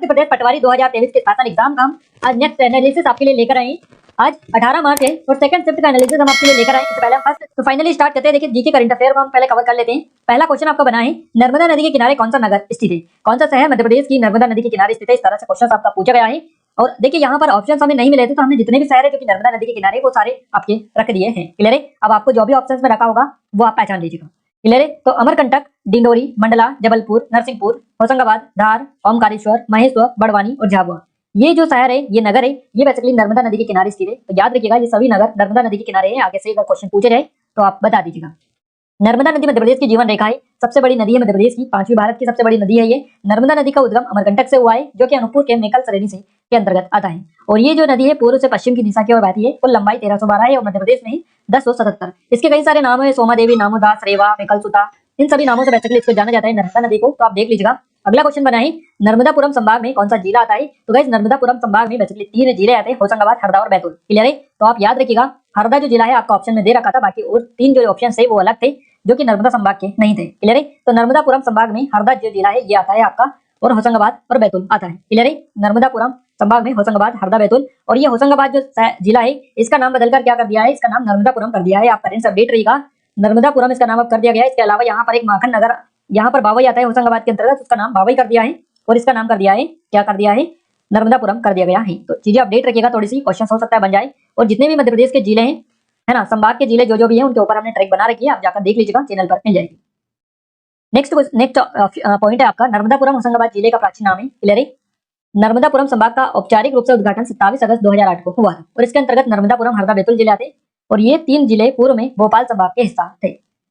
मध्य प्रदेश पटवारी 2023 के शासन एग्जाम का हम आज नेक्स्ट एनालिसिस आपके लिए लेकर आए। आज 18 मार्च है और सेकंड शिफ्ट का एनालिसिस हम आपके लिए लेकर आए। इससे पहले हम फर्स्ट तो फाइनली स्टार्ट करते हैं। देखिए जीके करंट अफेयर को हम पहले कवर कर लेते हैं। पहला क्वेश्चन आपका बना है, नर्मदा नदी के किनारे कौन सा नगर स्थित है? कौन सा शहर मध्य प्रदेश की नर्मदा नदी के किनारे स्थित है? इस तरह से क्वेश्चन आपका पूछा गया है। और देखिए यहाँ पर ऑप्शन हमें नहीं मिले थे, तो हमने जितने भी शहर है जो कि नर्मदा नदी के किनारे वो सारे आपके रख दिए हैं। क्लियर है? अब आपको जो भी ऑप्शन में रखा होगा वो आप पहचान लीजिएगा। क्लियर है? तो अमरकंटक, डिंडोरी, मंडला, जबलपुर, नरसिंहपुर, होशंगाबाद, धार, ओमकारेश्वर, महेश्वर, बड़वानी और झाबुआ, ये जो शहर है, ये नगर है, ये बेसिकली नर्मदा नदी के किनारे स्थित है। तो याद रखिएगा ये सभी नगर नर्मदा नदी के किनारे है। आगे से अगर क्वेश्चन पूछे जाए तो आप बता दीजिएगा। नर्मदा नदी मध्य प्रदेश की जीवन रेखा है, सबसे बड़ी नदी है मध्य प्रदेश की, 5वीं भारत की सबसे बड़ी नदी है ये। नर्मदा नदी का उद्गम अमरकंटक से हुआ है, जो कि अनूपपुर के मेकल श्रेणी से के अंतर्गत आता है। और ये जो नदी है पूर्व से पश्चिम की दिशा की ओर बहती है। कुल लंबाई 1312 है और मध्य प्रदेश में 1077। इसके कई सारे नाम है, सोमा देवी, नामोदास, रेवा, मेकलसुता, इन सभी नामों से बेसिकली इसको जाना जाता है नर्मदा नदी को। तो आप देख लीजिएगा। अगला क्वेश्चन बना है, नर्मदापुरम संभाग में कौन सा जिला आता है? तो गाइस नर्मदापुरम संभाग में बेसिकली 3 जिले आते हैं, होशंगाबाद, हरदा और बैतूल। क्लियर है? तो आप याद रखिएगा, हरदा जो जिला है आपका ऑप्शन में दे रखा था, बाकी और 3 जो ऑप्शन थे वो अलग थे, जो कि नर्मदा संभाग के नहीं थे। क्लियर है? तो नर्मदापुरम संभाग में हरदा जो जिला है ये आता है आपका, और होशंगाबाद और बैतूल आता है। क्लियर है? नर्मदापुरम संभाग में होशंगाबाद, हरदा, बैतूल। और ये होशंगाबाद जो जिला है इसका नाम बदलकर क्या कर दिया है? इसका नाम नर्मदापुरम कर दिया है। आप करेंट से अपडेट रहिएगा। नर्मदापुरम इसका नाम अब कर दिया गया है। इसके अलावा यहाँ पर एक माखन नगर, यहाँ पर बावई आता है होशंगाबाद के अंतर्गत, उसका नाम बावई कर दिया है और इसका नाम कर दिया है, क्या कर दिया है? नर्मदापुरम कर दिया गया है। तो चीजें अपडेट रखिएगा, थोड़ी सी क्वेश्चन हो सकता है बन जाए। और जितने भी मध्य प्रदेश के जिले हैं, है ना, संभाग के जिले जो भी है उनके ऊपर हमने ट्रैक बना रखी है, आप जाकर देख लीजिएगा, चैनल पर मिल जाएगी। नेक्स्ट पॉइंट है आपका, नर्मदापुरम होशंगाबाद जिले का प्राचीन नाम है। क्लियर है? नर्मदापुरम संभाग का औपचारिक रूप से उद्घाटन 27 अगस्त 2008 को हुआ और इसके अंतर्गत नर्मदापुरम, हरदा, बैतूल जिले आते और ये 3 जिले पूर्व में भोपाल संभाग के हिस्सा थे।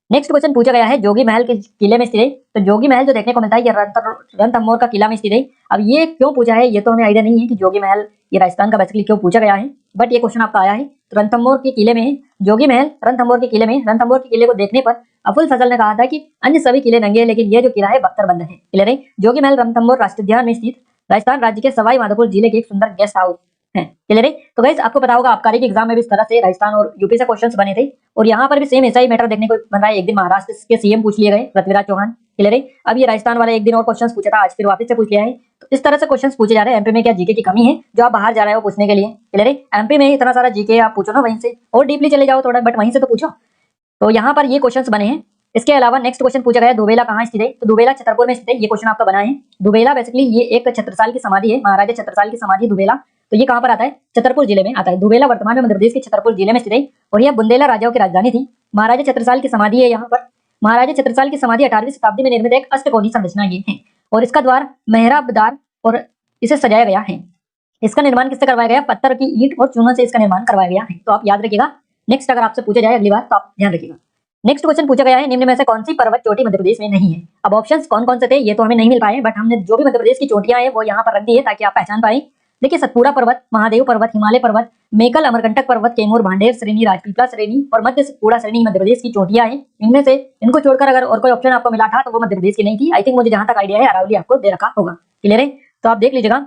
नेक्स्ट क्वेश्चन पूछा गया है, जोगी महल के किले में स्थित है। तो जोगी महल जो देखने को मिलता है ये रणथंभौर का किला में स्थित है। अब ये क्यों पूछा है ये तो हमें आइडिया नहीं है कि जोगी महल ये राजस्थान का बेसिकली क्यों पूछा गया है, बट ये क्वेश्चन आपका आया है। तो रणथंभौर के किले में जोगी महल, रणथंभौर के किले में, रणथंभौर के किले को देखने पर अफुल फजल ने कहा था कि अन्य सभी किले नंगे हैं, लेकिन ये जो किला है बख्तरबंद है। क्लियर है? जोगी महल रणथंभौर राष्ट्रीय उद्यान में स्थित राजस्थान राज्य के सवाई माधोपुर जिले के एक सुंदर गेस्ट हाउस है। क्लियर है? तो गाइस आपको पता होगा आबकारी के एग्जाम में भी इस तरह से राजस्थान और यूपी से क्वेश्चंस बने थे, और यहाँ पर भी सेम ऐसा ही मैटर देखने को बन रहा है। एक दिन महाराष्ट्र के सीएम पूछ लिए गए, पृथ्वीराज चौहान। क्लियर है? अब ये राजस्थान वाले एक दिन और क्वेश्चंस पूछा था, आज फिर वापस से पूछ लिया है। तो इस तरह से क्वेश्चंस पूछे जा रहे हैं। एमपी में क्या जीके की कमी है जो आप बाहर जा रहे हो पूछने के लिए? क्लियर है? एमपी में इतना सारा जीके आप पूछो ना, वहीं से और डीपली चले जाओ थोड़ा, बट वहीं से तो पूछो। तो यहाँ पर ये क्वेश्चंस बने हैं। इसके अलावा नेक्स्ट क्वेश्चन पूछा गया है, दुबेला कहाँ स्थित है? तो दुबेला छतरपुर में स्थित है। ये क्वेश्चन आपका बना है। दुबेला बेसिकली ये एक छत्रसाल की समाधि है, महाराजा छत्रसाल की समाधि दुबेला। तो ये कहाँ पर आता है? छतरपुर जिले में आता है। दुबेला वर्तमान में मध्य प्रदेश के छतरपुर जिले में स्थित है और यह बुंदेला राजाओं की राजधानी थी। महाराजा छत्रसाल की समाधि है यहाँ पर। महाराजा छत्रसाल की समाधि 18वीं शताब्दी में निर्मित एक अष्टकोणीय संरचना ये है और इसका द्वार मेहराबदार और इसे सजाया गया है। इसका निर्माण किससे करवाया गया? पत्थर की ईंट और चूनों से इसका निर्माण करवाया गया है। तो आप याद रखिएगा। नेक्स्ट अगर आपसे पूछा जाए अगली बार तो आप ध्यान रखिएगा। नेक्स्ट क्वेश्चन पूछा गया है, निम्न में से कौन सी पर्वत चोटी मध्य प्रदेश में नहीं है? अब ऑप्शंस कौन कौन से थे ये तो हमें नहीं मिल पाए, बट हमने जो भी मध्य प्रदेश की चोटियां हैं वो यहाँ पर रख दी है ताकि आप पहचान पाए। देखिए सतपुड़ा पर्वत, महादेव पर्वत, हिमालय पर्वत, मेकल, अमरकंटक पर्वत, कैमूर, भांडेर श्रेणी, राजपीपला श्रेणी और मध्य सतपुड़ा श्रेणी मध्य प्रदेश की चोटियां हैं। इनमें से इनको छोड़कर अगर और कोई ऑप्शन आपको मिला था तो वो मध्य प्रदेश की नहीं थी। आई थिंक मुझे जहां तक आइडिया है अरावली आपको दे रखा होगा। क्लियर है? तो आप देख लीजिएगा।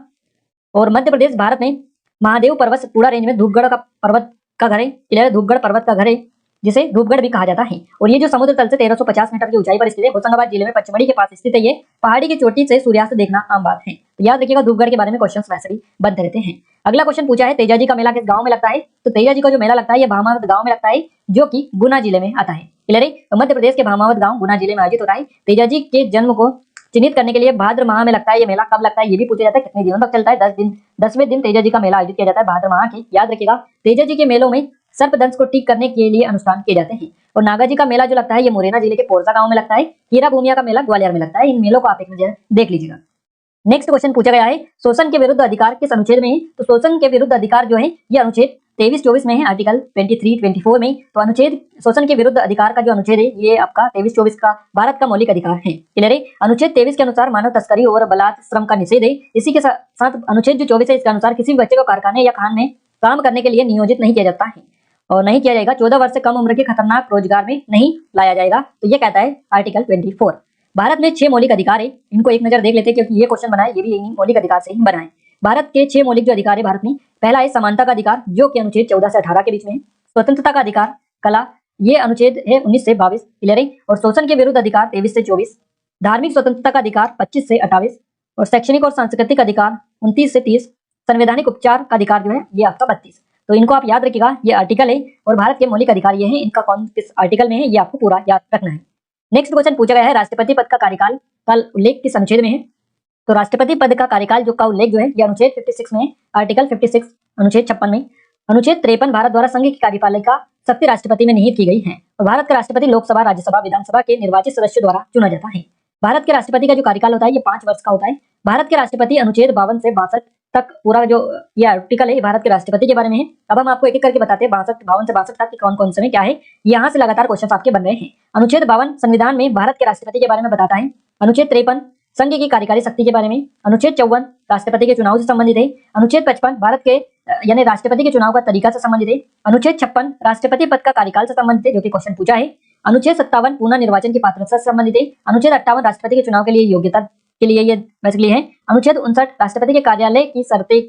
और मध्य प्रदेश भारत में महादेव पर्वत सतपुड़ा रेंज में धूपगढ़ का पर्वत का घर है। क्लियर है? धूपगढ़ पर्वत का घर है जिसे धूपगढ़ भी कहा जाता है और ये जो समुद्र तल से 1350 मीटर की ऊंचाई पर स्थित है। होशंगाबाद जिले में पचमढ़ी के पास स्थित है। ये पहाड़ी की चोटी से सूर्यास्त देखना आम बात है। तो याद रखिएगा धूपगढ़ के बारे में क्वेश्चंस वैसे भी बनते रहते हैं। अगला क्वेश्चन पूछा है, तेजाजी का मेला किस गांव में लगता है? तो तेजाजी का जो मेला लगता है ये भामावत गांव में लगता है, जो कि गुना जिले में आता है। क्लियर है? तो मध्य प्रदेश के भामावत गांव गुना जिले में आयोजित होता है। तेजाजी के जन्म को चिन्हित करने के लिए भाद्र माह में लगता है ये मेला। कब लगता है ये भी पूछा जाता है, कितने दिनों तक चलता है? 10 दिन। 10वें दिन तेजाजी का मेला आयोजित किया जाता है भाद्र माह के। याद रखिएगा तेजाजी के मेलों में सर्पदंश को ठीक करने के लिए अनुष्ठान किए जाते हैं। और नागाजी का मेला जो लगता है ये मुरैना जिले के पोरसा गांव में लगता है। हीरा भूमिया का मेला ग्वालियर में लगता है। इन मेलों को आप एक नजर देख लीजिएगा। नेक्स्ट क्वेश्चन पूछा गया है, शोषण के विरुद्ध अधिकार किस अनुच्छेद में है? तो शोषण के विरुद्ध अधिकार जो है ये अनुच्छेद 23-24 में है, आर्टिकल 23-24 में। तो अनुच्छेद शोषण के विरुद्ध अधिकार का जो अनुच्छेद है ये आपका 23-24 का भारत का मौलिक अधिकार है। क्लियर है? अनुच्छेद 23 के अनुसार मानव तस्करी और बलात् श्रम का निषेध है। इसी के साथ अनुच्छेद जो 24 है इसके अनुसार किसी भी बच्चे को कारखाने या खान में काम करने के लिए नियोजित नहीं किया जाता है और नहीं किया जाएगा। 14 वर्ष से कम उम्र के खतरनाक रोजगार में नहीं लाया जाएगा। तो ये कहता है आर्टिकल 24। भारत में 6 मौलिक अधिकार है, इनको एक नजर देख लेते हैं क्योंकि ये क्वेश्चन बना है ये भी मौलिक अधिकार से ही बना है। भारत के 6 मौलिक जो अधिकार है भारत में, पहला है समानता का अधिकार जो कि अनुच्छेद 14 से 18 के बीच में है। स्वतंत्रता का अधिकार, कला, ये अनुच्छेद है 19 से 22। क्लियर है? और शोषण के विरुद्ध अधिकार 23 से 24। धार्मिक स्वतंत्रता का अधिकार 25 से 28 और शैक्षणिक और सांस्कृतिक अधिकार 29 से 30, संवैधानिक उपचार का अधिकार जो है ये आपका 32। तो इनको आप याद रखिएगा, ये आर्टिकल है और भारत के मौलिक अधिकार ये हैं, इनका कौन किस आर्टिकल में है ये आपको पूरा याद रखना है। नेक्स्ट क्वेश्चन पूछा गया है राष्ट्रपति पद का कार्यकाल का उल्लेख किस अनुच्छेद में है। तो राष्ट्रपति पद का कार्यकाल जो का उल्लेख जो है ये अनुच्छेद 56 में है, आर्टिकल 56 अनुच्छेद 56 में। अनुच्छेद 53 भारत द्वारा संघ की कार्यपालिका शक्ति राष्ट्रपति में निहित की गई है और भारत का राष्ट्रपति लोकसभा, राज्यसभा, विधानसभा के निर्वाचित सदस्यों द्वारा चुना जाता है। भारत के राष्ट्रपति का जो कार्यकाल होता है ये 5 वर्ष का होता है। भारत के राष्ट्रपति अनुच्छेद 52 से 62 तक पूरा जो ये आर्टिकल है भारत के राष्ट्रपति के बारे में है। अब हम आपको एक एक करके बताते हैं 52 से 62 तक कौन कौन से में क्या है। यहाँ से लगातार क्वेश्चन आपके बन रहे हैं। अनुच्छेद 52 संविधान में भारत के राष्ट्रपति के बारे में बताता है। अनुच्छेद 53 संघ की कार्यकारी शक्ति के बारे में। अनुच्छेद 54 राष्ट्रपति के चुनाव से संबंधित है। अनुच्छेद 55 भारत के यानी राष्ट्रपति के चुनाव का तरीका से संबंधित है। अनुच्छेद 56 राष्ट्रपति पद का कार्यकाल से संबंधित है, जो कि क्वेश्चन पूछा है। अनुच्छेद 57 पुनः निर्वाचन की पात्रता से संबंधित है। अनुच्छेद 58 राष्ट्रपति के चुनाव के लिए योग्यता के लिए ये बेसिकली है। अनुच्छेद 59 राष्ट्रपति के कार्यालय की शर्तें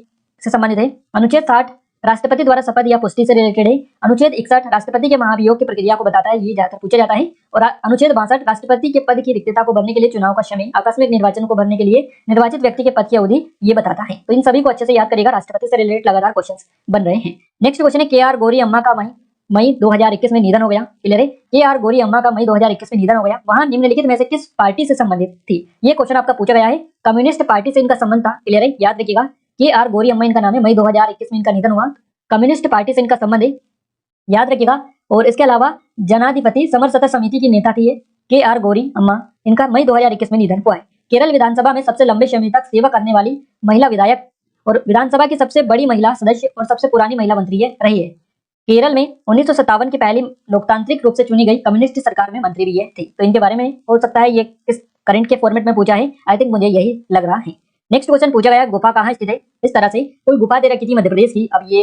से संबंधित है। अनुच्छेद 60 राष्ट्रपति द्वारा शपथ या पुष्टि से रिलेटेड है। अनुच्छेद 61 राष्ट्रपति के महाभियोग की प्रक्रिया को बताता है, ये ज्यादातर पूछा जाता है। और अनुच्छेद 62 राष्ट्रपति के पद की रिक्तता को भरने के लिए चुनाव का समय, आकस्मिक निर्वाचन को भरने के लिए निर्वाचित व्यक्ति के पद की अवधि ये बताता है। तो इन सभी को अच्छे से याद करेगा, राष्ट्रपति से रिलेटेड लगातार क्वेश्चन बन रहे हैं। नेक्स्ट क्वेश्चन है KR गौरी अम्मा का मई 2021 में निधन हो गया। क्लियर है, KR गौरी अम्मा का मई 2021 में निधन हो गया। वहां निम्नलिखित में से किस पार्टी से संबंधित थी, ये क्वेश्चन आपका पूछा गया है। कम्युनिस्ट पार्टी से इनका संबंध था। क्लियर है, याद रखिएगा KR गौरी अम्मा इनका नाम है। मई 2021 में इनका निधन हुआ। कम्युनिस्ट पार्टी से इनका संबंध है, याद रखिएगा। और इसके अलावा जनाधिपति समरसता समिति की नेता थी ये KR गौरी अम्मा, इनका मई 2021 में निधन हुआ है। केरल विधानसभा में सबसे लंबे समय तक सेवा करने वाली महिला विधायक और विधानसभा की सबसे बड़ी महिला सदस्य और सबसे पुरानी महिला मंत्री रही है। केरल में 1957 की पहली लोकतांत्रिक रूप से चुनी गई कम्युनिस्ट सरकार में मंत्री भी ये थी। तो इनके बारे में हो सकता है ये किस करंट के फॉर्मेट में पूछा है, आई थिंक मुझे यही लग रहा है। नेक्स्ट क्वेश्चन पूछा गया गुफा कहाँ स्थित है। इस तरह से कोई गुफा दे रखी थी मध्य प्रदेश की। अब ये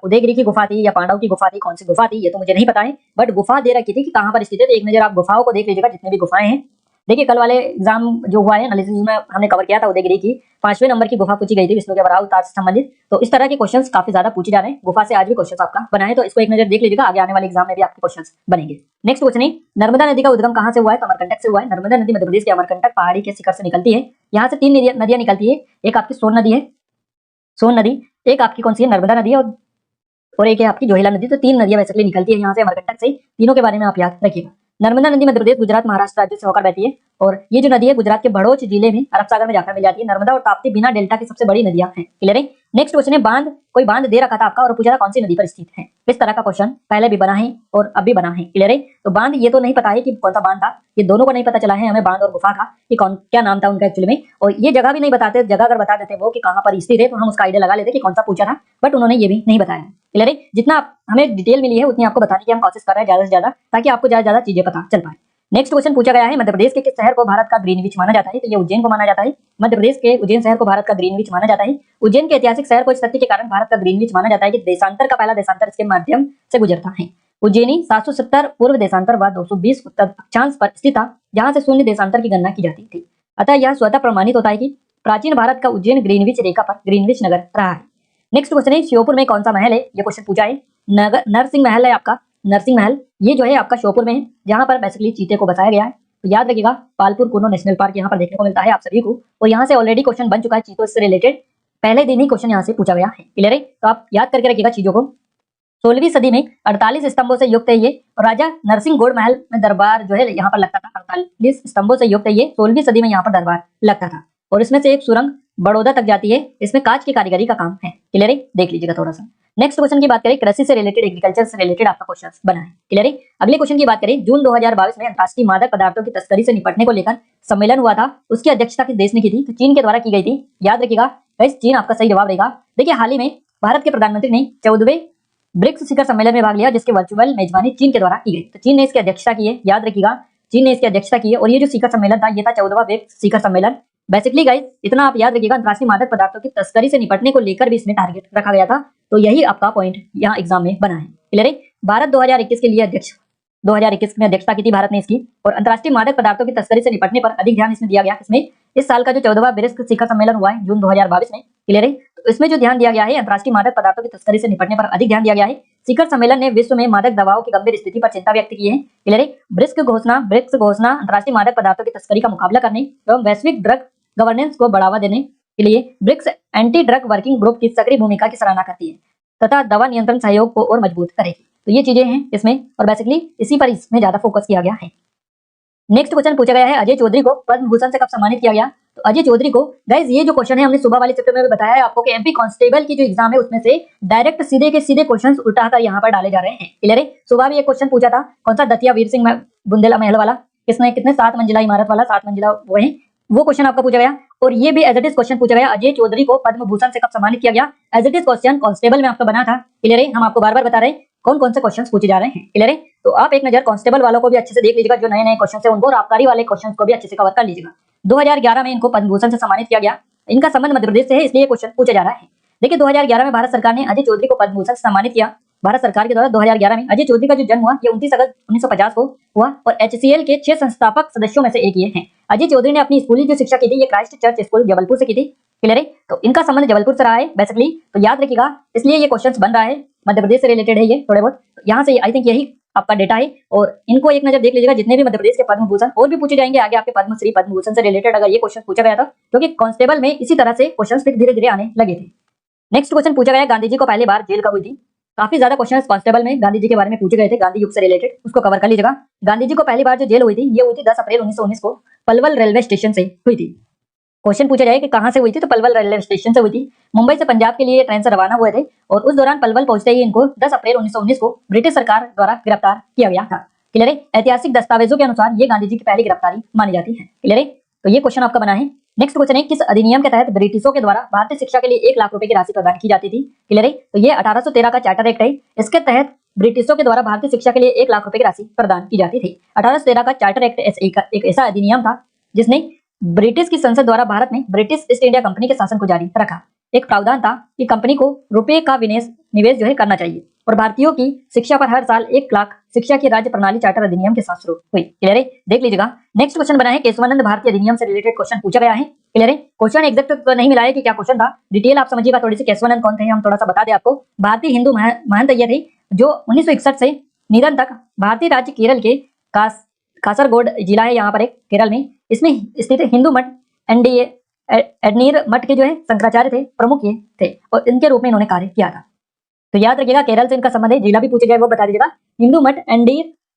उदयगिरी की गुफा थी या पांडव की गुफा थी, कौन सी गुफा थी ये तो मुझे नहीं पता है, बट गुफा दे रखी थी कि कहाँ पर स्थित है। तो एक नजर आप गुफाओं को देख लीजिएगा, जितने भी गुफाएं हैं। देखिए कल वाले एग्जाम जो हुआ है एनालिसिस में हमने कवर किया था, उदयगिरी की 5वें नंबर की गुफा पूछी गई थी विष्णु के वराह अवतार से संबंधित। तो इस तरह के क्वेश्चंस काफी ज्यादा पूछे जा रहे हैं। गुफा से आज भी क्वेश्चंस आपका बना है, तो इसको एक नजर देख लीजिएगा, आगे आने वाले एग्जाम में भी आपके क्वेश्चंस बनेंगे। नेक्स्ट क्वेश्चन है नर्मदा नदी का उद्गम कहाँ से हुआ है। तो अमरकंटक से हुआ है। नर्मदा नदी मध्य प्रदेश के अमरकंटक पहाड़ी के शिखर से निकलती है। यहाँ से 3 नदियां निकलती है। एक आपकी सोन नदी है, सोन नदी, एक आपकी कौन सी है नर्मदा नदी और एक है आपकी जोहिला नदी। तो 3 नदियां बेसिकली निकलती है यहाँ से अमरकंटक से। तीनों के बारे में आप याद रखिएगा। नर्मदा नदी मध्य प्रदेश, गुजरात, महाराष्ट्र राज्य से होकर बहती है और ये जो नदी है गुजरात के भड़ोच जिले में अरब सागर में जाकर मिल जाती है। नर्मदा और ताप्ती बिना डेल्टा की सबसे बड़ी नदियां हैं। क्लियर है। नेक्स्ट क्वेश्चन है बांध, कोई बांध दे रखा था आपका और पूछा था कौन सी नदी पर स्थित है। इस तरह का क्वेश्चन पहले भी बना है और अब भी बना है। क्लियर है। तो बांध ये तो नहीं पता है कि कौन सा बांध था, ये दोनों को नहीं पता चला है हमें, बांध और गुफा का कि कौन क्या नाम था उनका एक्चुअली में। और ये जगह भी नहीं बताते, जगह अगर बता देते वो कि कहाँ पर स्थित है तो हम उसका आइडिया लगा लेते कि कौन सा पूछा था, बट उन्होंने ये भी नहीं बताया। क्लियर है। जितना हमें डिटेल मिली है उतनी आपको बताने की हम कोशिश कर रहे हैं ज्यादा से ज्यादा, ताकि आपको ज्यादा चीजें पता चल पाए। नेक्स्ट क्वेश्चन पूछा गया है मध्य प्रदेश के किस शहर को भारत का ग्रीनविच माना जाता है। तो ये उज्जैन को माना जाता है। मध्य प्रदेश के उज्जैन शहर को भारत का ग्रीनविच माना जाता है। उज्जैन के ऐतिहासिक शहर को इस तथ्य के कारण भारत का ग्रीनविच माना जाता है कि देशांतर का पहला देशांतर इसके माध्यम से गुजरता है। उज्जैनी 770 पूर्व देशांतर व 220 उत्तर अक्षांश पर स्थित था, जहां से शून्य देशांतर की गणना की जाती थी। अतः यह स्वतः प्रमाणित होता है कि प्राचीन भारत का उज्जैन ग्रीनविच रेखा पर ग्रीनविच नगर रहा है। नेक्स्ट क्वेश्चन है श्योपुर में कौन सा महल है। ये क्वेश्चन पूछा है। नरसिंह महल है आपका, नरसिंह महल ये जो है आपका श्योपुर में है, जहां पर बेसिकली चीते को बसाया गया है। तो याद रखिएगा पालपुर कुनो नेशनल पार्क यहाँ पर देखने को मिलता है आप सभी को, और यहाँ से ऑलरेडी क्वेश्चन बन चुका है चीतों से रिलेटेड, पहले दिन ही क्वेश्चन यहाँ से पूछा गया है। क्लियर है। तो आप याद करके रखिएगा चीजों को। 16वीं सदी में 48 स्तंभों से युक्त है ये, और राजा नरसिंह गौड़ महल में दरबार जो है यहाँ पर लगता था। 48 स्तंभों से युक्त है ये, 16वीं सदी में यहाँ पर दरबार लगता था। और इसमें से एक सुरंग बड़ौदा तक जाती है, इसमें कांच की कारीगरी का काम है। क्लियर है, देख लीजिएगा थोड़ा सा। नेक्स्ट क्वेश्चन की बात करें, कृषि से रिलेटेड, एग्रीकल्चर से रिलेटेड आपका क्वेश्चन बना है। क्लियर है। अगले क्वेश्चन की बात करें, जून 2022 में अंतर्राष्ट्रीय मादक पदार्थों की तस्करी से निपटने को लेकर सम्मेलन हुआ था, उसकी अध्यक्षता किस देश ने की थी। तो चीन के द्वारा की गई थी। याद रखिएगा गाइस, चीन आपका सही जवाब रहेगा। देखिए हाल ही में भारत के प्रधानमंत्री ने 14वें ब्रिक्स शिखर सम्मेलन में भाग लिया, जिसकी वर्चुअल मेजबानी चीन के द्वारा की गई। तो चीन ने इसकी अध्यक्षता की है, याद रखिएगा चीन ने इसकी अध्यक्षता की है। और ये जो शिखर सम्मेलन था ये था 14वां ब्रिक्स शिखर सम्मेलन। बेसिकली गाइस इतना आप याद रखिएगा, अंतर्राष्ट्रीय मादक पदार्थों की तस्करी से निपटने को लेकर भी इसमें टारगेट रखा गया था। तो यही आपका पॉइंट यहाँ एग्जाम में बना है। क्लियर है। भारत 2021 के लिए 2021 में अध्यक्षता की थी भारत ने इसकी, और अंतर्राष्ट्रीय मादक पदार्थों की तस्करी से निपटने पर अधिक ध्यान इसमें दिया गया। इसमें इस साल का जो 14वां ब्रिक्स शिखर सम्मेलन हुआ है जून 2022 में। क्लियर है। तो इसमें जो ध्यान दिया गया है, अंतर्राष्ट्रीय मादक पदार्थों की तस्करी से निपटने पर अधिक ध्यान दिया गया है। शिखर सम्मेलन ने विश्व में मादक दवाओं की गंभीर स्थिति पर चिंता व्यक्त की है। क्लियर है। ब्रिक्स घोषणा अंतर्राष्ट्रीय मादक पदार्थों की तस्करी का मुकाबला करने एवं वैश्विक ड्रग गवर्नेंस को बढ़ावा देने के लिए BRICS anti drug working group की सक्रिय भूमिका की सराहना करती है तथा दवा नियंत्रण सहयोग को और मजबूत करेगी। तो ये चीजें हैं इसमें, और बेसिकली इसी पर इसमें ज्यादा फोकस किया गया है। नेक्स्ट क्वेश्चन पूछा गया है, अजय चौधरी को पद्म भूषण से कब सम्मानित किया गया? तो अजय चौधरी को, गाइस ये जो क्वेश्चन है हमने सुबह वाले चैप्टर में भी बताया है आपको कि एमपी कांस्टेबल की जो एग्जाम है उसमें से डायरेक्ट सीधे के सीधे क्वेश्चंस उठाकर यहाँ पर डाले जा रहे हैं। क्लियर है? सुबह भी एक क्वेश्चन पूछा था, कौन सा? दतिया वीर सिंह बुंदेला महल वाला, किसने कितने 7 मंजिला इमारत वाला, 7 मंजिला वो है, वो क्वेश्चन आपका पूछा गया। और ये भी एज इट इज क्वेश्चन पूछा गया, अजय चौधरी को पद्म भूषण से कब सम्मानित किया गया? As it is question constable में आपका बना था। क्लियर है? हम आपको बार बार बता रहे हैं कौन कौन से क्वेश्चंस पूछे जा रहे हैं। क्लियर है? तो आप एक नजर कांस्टेबल वालों को भी अच्छे से देख लीजिएगा, जो नए नए क्वेश्चन है उनको, और आबकारी वाले क्वेश्चन को भी अच्छे से कवर कर लीजिएगा। 2011 में इनको पद्म भूषण से सम्मानित किया गया। इनका संबंध मध्य प्रदेश से है, इसलिए क्वेश्चन पूछा जा रहा है। देखिए 2011 में भारत सरकार ने अजय चौधरी को पद्म भूषण से सम्मानित किया। भारत सरकार के द्वारा 2011 में अजय चौधरी का जो जन्म हुआ ये 29 अगस्त 1950 को हुआ और HCL के 6 संस्थापक सदस्यों में से एक ये हैं। अजय चौधरी ने अपनी स्कूली जो शिक्षा की थी ये क्राइस्ट चर्च स्कूल जबलपुर से की थी। क्लियर है? तो इनका संबंध जबलपुर से रहा है बेसिकली, तो याद रखिएगा, इसलिए ये क्वेश्चन बन रहा है, मध्य प्रदेश से रिलेटेड है ये थोड़े बहुत। यहाँ से आई थिंक यही आपका डेटा है, और इनको एक नजर देख लीजिएगा। जितने भी मध्य प्रदेश के पद्म भूषण और भी पूछे जाएंगे आगे आपके पद्मश्री पद्म भूषण से रिलेटेड, अगर ये क्वेश्चन पूछा गया था, क्योंकि कांस्टेबल में इसी तरह से क्वेश्चन फिर धीरे धीरे आने लगे थे। नेक्स्ट क्वेश्चन पूछा गया, गांधी जी को पहली बार जेल कब हुई थी? काफी ज्यादा क्वेश्चन कांस्टेबल में गांधी जी के बारे में पूछे गए थे, गांधी युग से रिलेटेड, उसको कवर कर लीजिएगा। गांधी जी को पहली बार जो जेल हुई थी ये हुई थी 10 अप्रैल 1919 को पलवल रेलवे स्टेशन से हुई थी। क्वेश्चन पूछा जाए कि कहां से हुई थी, तो पलवल रेलवे स्टेशन से हुई थी। मुंबई से पंजाब के लिए ट्रेन से रवाना हुए थे और उस दौरान पलवल पहुंचते ही इनको 10 अप्रैल 1919 को ब्रिटिश सरकार द्वारा गिरफ्तार किया गया था। क्लियर है? ऐतिहासिक दस्तावेजों के अनुसार ये गांधी जी की पहली गिरफ्तारी मानी जाती है। क्लियर है? तो ये क्वेश्चन आपका बना है। नेक्स्ट क्वेश्चन है, किस अधिनियम के तहत ब्रिटिशों के द्वारा भारतीय शिक्षा के लिए 1 लाख रुपए की राशि प्रदान की जाती थी? क्लियर है? तो ये 1813 का चार्टर एक्ट है। इसके तहत ब्रिटिशों के द्वारा भारतीय शिक्षा के लिए 1 लाख रुपए की राशि प्रदान की जाती थी। 1813 का चार्टर एक्ट एक ऐसा अधिनियम था जिसने ब्रिटिश की संसद द्वारा भारत में ब्रिटिश ईस्ट इंडिया कंपनी के शासन को जारी रखा। एक प्रावधान था कि कंपनी को रुपए का निवेश जो है करना चाहिए, और भारतीयों की शिक्षा पर हर साल 1 लाख शिक्षा की राज्य प्रणाली चार्टर अधिनियम के साथ शुरू हुई। क्लियर है? देख लीजिएगा। नेक्स्ट क्वेश्चन बना है, केशवानंद भारतीय अधिनियम से रिलेटेड क्वेश्चन पूछा गया है। क्लियर है? क्वेश्चन एग्जैक्ट तो नहीं मिला है कि क्या क्वेश्चन था, डिटेल आप समझिएगा थोड़ी सी। केशवानंद कौन थे हम थोड़ा सा बता दें आपको। भारतीय हिंदू महंत ये थे जो 1961 से निधन तक भारतीय राज्य केरल के कासरगोड जिला है यहाँ पर एक केरल में, इसमें स्थित हिंदू मठ एडनीर मठ के जो है शंकराचार्य थे, प्रमुख ये थे, और इनके रूप में इन्होंने कार्य किया था। तो याद रखिएगा केरल से इनका संबंध है, जिला भी पूछे गए वो बता दीजिएगा। हिंदू मठ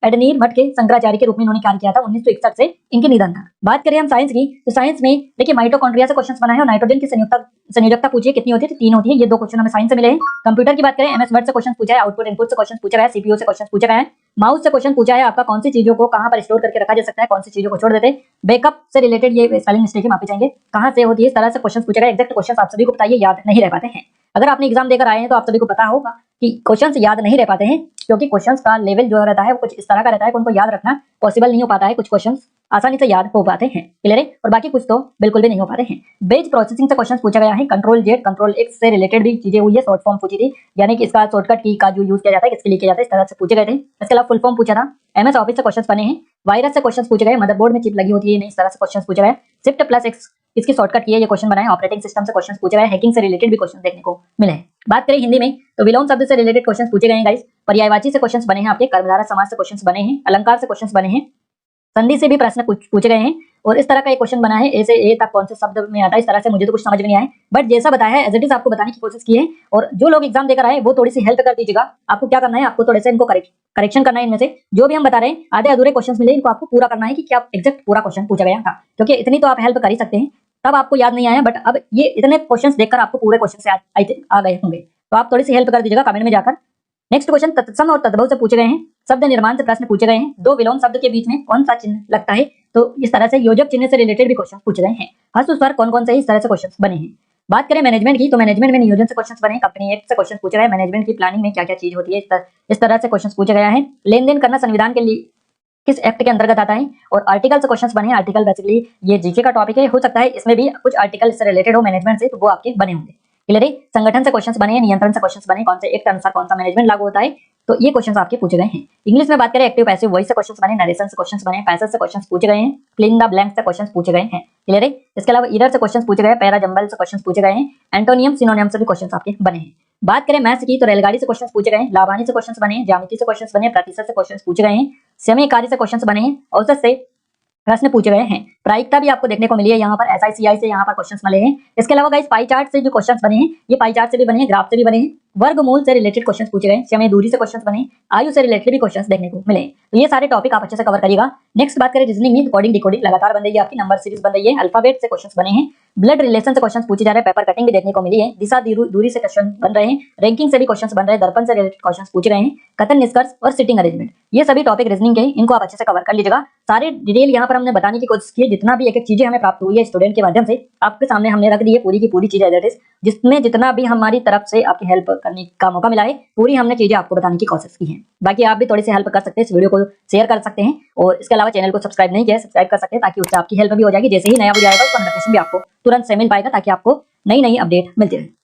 एडनीर मठ के शंकराचार्य के रूप में इन्होंने कार्य किया था। 1961 से इनके निधन था। बात करें हम साइंस की, तो साइंस में देखिए माइटोकॉन्ड्रिया से क्वेश्चन बना है, और नाइट्रोजन की संयोजकता पूछिए कितनी होती है, तो 3 होती है। ये 2 क्वेश्चन हमें साइंस से मिले हैं। कंप्यूटर की बात करें, MS वर्ड से क्वेश्चन पूछा है, आउटपुट इनपुट से क्वेश्चन पूछा गया है, CPU से क्वेश्चन पूछा गया है, माउस से क्वेश्चन पूछा है आपका कौन सी चीजों को कहां पर स्टोर करके रखा जा सकता है, कौन सी चीजों को छोड़ देते हैं। बैकअप से रिलेटेड ये स्पेलिंग मिस्टेक मापे जाएंगे, कहां से होती है, इस तरह से क्वेश्चन पूछा गया। एग्जैक्ट क्वेश्चन आप सभी को बताइए, याद नहीं रह पाते हैं। अगर आपने एग्जाम देकर आए हैं तो आप सभी को पता होगा कि क्वेश्चंस याद नहीं रह पाते हैं, क्योंकि क्वेश्चंस का लेवल जो रहता है वो कुछ इस तरह का रहता है कि उनको याद रखना पॉसिबल नहीं हो पाता है। कुछ क्वेश्चंस आसानी से याद हो पाते हैं। क्लियर है? और बाकी कुछ तो बिल्कुल भी नहीं हो पाते हैं। बेज प्रोसेसिंग से क्वेश्चन पूछा गया है। कंट्रोल Z कंट्रोल X से रिलेटेड भी चीजें हुई है, शॉर्ट फॉर्म पूछी थी, यानी कि इसका शॉर्टकट की का जो यूज किया जाता है, किसके लिए किया जाता है, इस तरह से पूछे गए थे। इसके अलावा फुल फॉर्म पूछा था। MS ऑफिस से क्वेश्चन बने हैं। वायरस से क्वेश्चन पूछे गए, मदरबोर्ड में चिप लगी होती है नहीं, इस तरह से क्वेश्चन पूछे गए। Shift+X इसकी शॉर्टकट की है, ये क्वेश्चन बनाए। ऑपरेटिंग सिस्टम से क्वेश्चन पूछे गए। हैकिंग से रिलेटेड भी क्वेश्चन देखने को मिले हैं। बात करें हिंदी में, तो विलोम शब्द से रिलेटेड क्वेश्चन पूछे गए हैं गाइस। पर्यायवाची से क्वेश्चन बने हैं आपके। कर्मधारय समास से क्वेश्चन बने हैं। अलंकार से क्वेश्चन बने हैं। संधि से भी प्रश्न पूछे गए हैं, और इस तरह का एक क्वेश्चन बना है, ए से ए तक कौन से शब्द में आता है, इस तरह से मुझे तो कुछ समझ में नहीं आया, बट जैसा बताया है एज इट इज आपको बताने की कोशिश की है। और जो लोग एग्जाम देकर आए वो थोड़ी सी हेल्प कर दीजिएगा। आपको क्या करना है, आपको थोड़े से इनको करेक्शन करना है। इनमें से जो भी हम बता रहे हैं आधे अधूरे क्वेश्चन मिले, इनको आपको पूरा करना है कि क्या एग्जैक्ट पूरा क्वेश्चन पूछा गया था, क्योंकि इतनी तो आप हेल्प कर ही सकते हैं। तब आपको याद नहीं आया, बट अब ये इतने क्वेश्चन देखकर आपको पूरे क्वेश्चन से आ गए होंगे, तो आप थोड़ी सी हेल्प कर दीजिएगा कमेंट में जाकर। नेक्स्ट क्वेश्चन तत्सम और तद्भव से पूछे गए हैं। शब्द निर्माण से प्रश्न पूछे गए हैं। 2 विलोम शब्द के बीच में कौन सा चिन्ह लगता है, तो इस तरह से योजक चिन्ह से रिलेटेड भी क्वेश्चन पूछे गए हैं। हस्त स्वर कौन कौन से इस तरह से क्वेश्चन बने हैं। बात करें मैनेजमेंट की, तो मैनेजमेंट में नियोजन से क्वेश्चन बने। कंपनी एक्ट से क्वेश्चन पूछे गए। मैनेजमेंट की प्लानिंग में क्या क्या चीज होती है, इस तरह से क्वेश्चन पूछा गया है। लेन देन करना संविधान के लिए किस एक्ट के अंतर्गत आता है, और आर्टिकल से क्वेश्चंस बने हैं। आर्टिकल बेसिकली ये जीके का टॉपिक है, हो सकता है इसमें भी कुछ आर्टिकल इससे रिलेटेड हो मैनेजमेंट से, तो वो आपके बने होंगे। क्लियर है? संगठन से क्वेश्चंस बने हैं। नियंत्रण से क्वेश्चंस बने, कौन से एक्ट अनुसार कौन सा मैनेजमेंट लागू होता है, तो ये क्वेश्चंस आपके पूछे गए हैं। इंग्लिश में बात करें, एक्टिव पैसिव वॉइस से क्वेश्चंस बने। नरेशन से क्वेश्चंस बने। पैसेज से क्वेश्चंस पूछे गए हैं। फिल द ब्लैंक्स से क्वेश्चंस पूछे गए हैं। क्लियर है? इसके अलावा ईरर से क्वेश्चंस पूछे गए। पैरा जंबल से क्वेश्चंस पूछे गए हैं। एंटोनियम सिनोनियम से भी क्वेश्चंस आपके बने हैं। बात करें मैथ्स की, तो रेलगाड़ी से क्वेश्चंस पूछे गए हैं। लाभानी से क्वेश्चंस बने हैं। ज्यामिति से क्वेश्चंस बने हैं। प्रतिशत से क्वेश्चंस पूछे गए हैं। समय कार्य से क्वेश्चंस बने हैं। औसत से प्रश्न पूछे गए हैं। प्रायिकता भी आपको देखने को मिली है यहाँ पर SICI से यहाँ पर क्वेश्चंस मिले हैं। इसके अलावा गाइस पाई चार्ट से जो क्वेश्चंस बने हैं, ये पाई चार्ट से भी बने हैं, ग्राफ से भी बने हैं, वर्गमूल से रिलेटेड क्वेश्चंस पूछे गए, समय दूरी से क्वेश्चंस बने, आयु से रिलेटेड भी क्वेश्चंस देखने को मिले। तो ये सारे टॉपिक आप अच्छे से कवर करिएगा। नेक्स्ट बात करें रीजनिंग में, कोडिंग डिकोडिंग लगातार बन रही है आपकी, नंबर सीरीज बन रही है, अल्फाबेट से क्वेश्चंस बने हैं, ब्लड रिलेशन से क्वेश्चंस पूछे जा रहे हैं, पेपर कटिंग भी देखने को मिली है, दिशा दूरी से क्वेश्चन बन रहे हैं, रैंकिंग से भी क्वेश्चंस बन रहे हैं, दर्पण से रिलेटेड क्वेश्चंस पूछे गए हैं, कथन निष्कर्ष और सिटिंग अरेंजमेंट, ये सभी टॉपिक रीजनिंग के, इनको आप अच्छे से कवर कर लीजिएगा। सारे डिटेल यहाँ पर हमने बताने की कोशिश की है, जितना भी एक एक चीजें हमें प्राप्त हुई है स्टूडेंट के माध्यम से आपके सामने हमने रख दी है पूरी की पूरी चीजें एज इट इज, जिसमें जितना भी हमारी तरफ से आपकी हेल्प करने का मौका मिला है पूरी हमने चीजें आपको बताने की कोशिश की है। बाकी आप भी थोड़ी सी हेल्प कर सकते हैं, इस वीडियो को शेयर कर सकते हैं और इसके अलावा चैनल को सब्सक्राइब नहीं किया सब्सक्राइब कर सकते हैं, ताकि उससे आपकी हेल्प भी हो जाएगी। जैसे ही नया वीडियो आएगा उसका नोटिफिकेशन भी आपको तुरंत से मिल पाएगा, ताकि आपको नई नई अपडेट मिलती रहे।